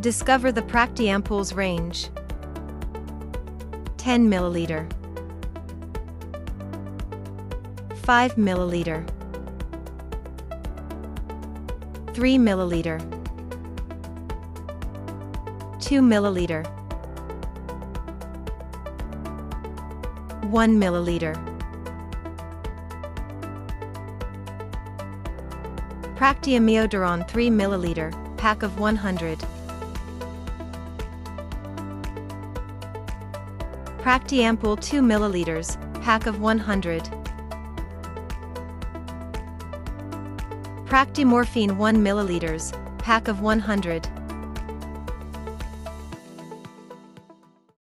Discover the Practi-Ampules range. 10 ml, 5 ml, 3 ml, 2 ml, 1 ml. Practi-Amiodaron 3 ml, pack of 100. Practi-Ampule 2 ml, pack of 100. Practi-Morphine 1 ml, pack of 100.